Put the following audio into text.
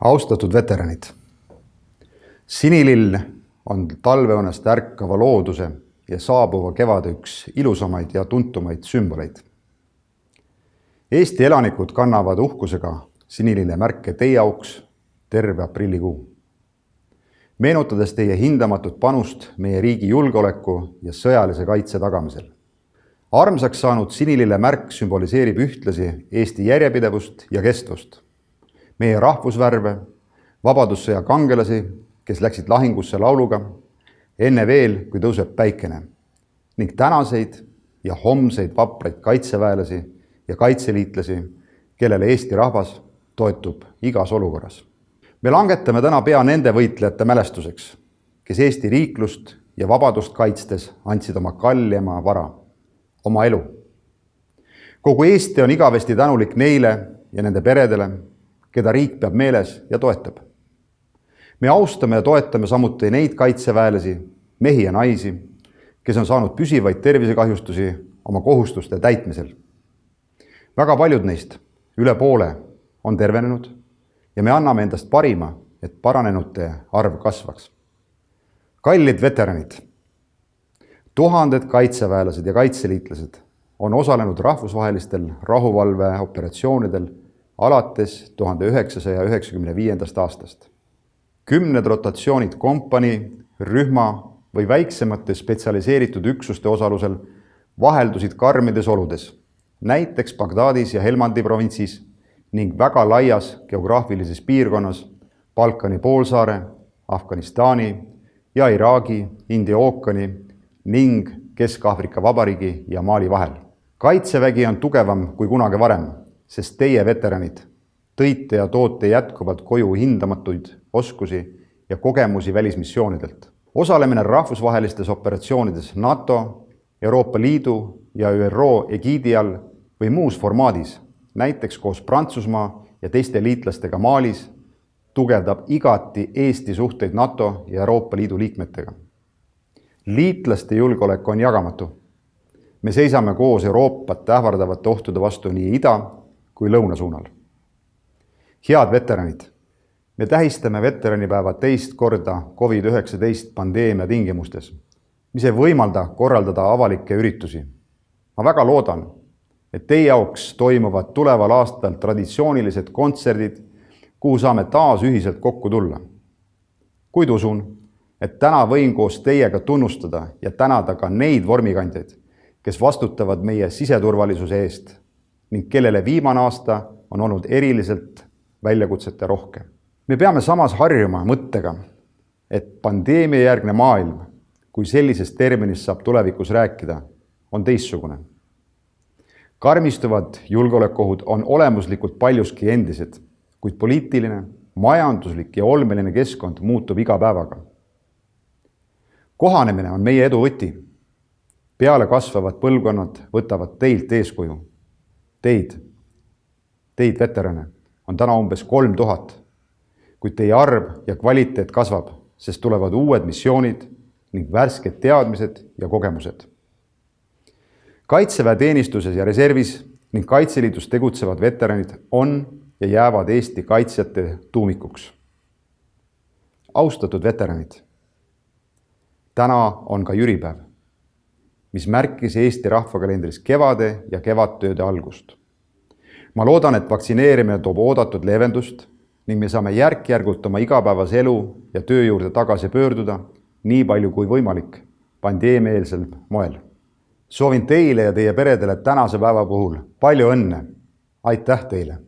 Austatud veteranid, sinilill on talveunest ärkava looduse ja saabuva kevade üks ilusamaid ja tuntumaid sümboleid. Eesti elanikud kannavad uhkusega sinilille märke teie auks terve aprillikuu. Meenutades teie hindamatut panust meie riigi julgeoleku ja sõjalise kaitse tagamisel. Armsaks saanud sinilille märk sümboliseerib ühtlasi Eesti järjepidevust ja kestvust. Meie rahvusvärve, vabadussõja kangelasi, kes läksid lahingusse lauluga, enne veel, kui tõuseb päikene, ning tänaseid ja homseid vapraid kaitseväelasi ja kaitseliitlasi, kellele Eesti rahvas toetub igas olukorras. Me langetame täna pea nende võitlejate mälestuseks, kes Eesti riiklust ja vabadust kaitstes andsid oma kallima vara, oma elu. Kogu Eesti on igavesti tänulik neile ja nende peredele, keda riik peab meeles ja toetab. Me austame ja toetame samuti neid kaitseväelasi, mehi ja naisi, kes on saanud püsivaid tervisekahjustusi oma kohustuste täitmisel. Väga paljud neist, üle poole, on tervenenud ja me anname endast parima, et paranenute arv kasvaks. Kallid veteranid, tuhanded kaitseväelased ja kaitseliitlased on osalenud rahvusvahelistel rahuvalveoperatsioonidel alates 1995. aastast. 10 rotatsioonid kompanii, rühma või väiksemate spetsialiseeritud üksuste osalusel vaheldusid karmides oludes, näiteks Bagdadis ja Helmandi provintsis ning väga laias geograafilises piirkonnas Balkani poolsaare, Afganistani ja Iraagi, India ookeani ning Kesk-Aafrika Vabariigi ja Mali vahel. Kaitsevägi on tugevam kui kunagi varem, sest teie veteranid tõite ja toote jätkuvalt koju hindamatuid oskusi ja kogemusi välismissioonidelt. Osalemine rahvusvahelistes operatsioonides NATO, Euroopa Liidu ja ÜRO egiidi all või muus formaadis, näiteks koos Prantsusmaa ja teiste liitlastega Malis, tugevdab igati Eesti suhteid NATO ja Euroopa Liidu liikmetega. Liitlaste julgeolek on jagamatu. Me seisame koos Euroopat ähvardavate ohtude vastu nii ida kui lõuna suunal. Head veteranid, me tähistame veteranipäeva teist korda COVID-19 pandeemia tingimustes, mis ei võimalda korraldada avalikke üritusi. Ma väga loodan, et teie jaoks toimuvad tuleval aastal traditsioonilised kontserdid, kuhu saame taas ühiselt kokku tulla. Kuid usun, et täna võin koos teiega tunnustada ja tänada ka neid vormikandjaid, kes vastutavad meie siseturvalisuse eest ning kellele viimane aasta on olnud eriliselt väljakutsete rohke. Me peame samas harjuma mõttega, et pandeemiajärgne maailm, kui sellisest terminist saab tulevikus rääkida, on teistsugune. Karmistuvad julgeolekuohud on olemuslikult paljuski endised, kuid poliitiline, majanduslik ja olmeline keskkond muutub iga päevaga. Kohanemine on meie edu võti. Peale kasvavad põlvkonnad võtavad teilt eeskuju. Teid veterane on täna umbes 3000, kuid teie arv ja kvaliteet kasvab, sest tulevad uued missioonid ning värsked teadmised ja kogemused. Kaitseväeteenistuses ja reservis ning Kaitseliidus tegutsevad veteranid on ja jäävad Eesti kaitsjate tuumikuks. Austatud veteranid, täna on ka jüripäev, mis märkis Eesti rahvakalendris kevade ja kevadtööde algust. Ma loodan, et vaktsineerimine toob oodatud leevendust ning me saame järk-järgult oma igapäevase elu ja töö juurde tagasi pöörduda nii palju kui võimalik pandeemiaeelsel moel. Soovin teile ja teie peredele tänase päeva puhul palju õnne. Aitäh teile!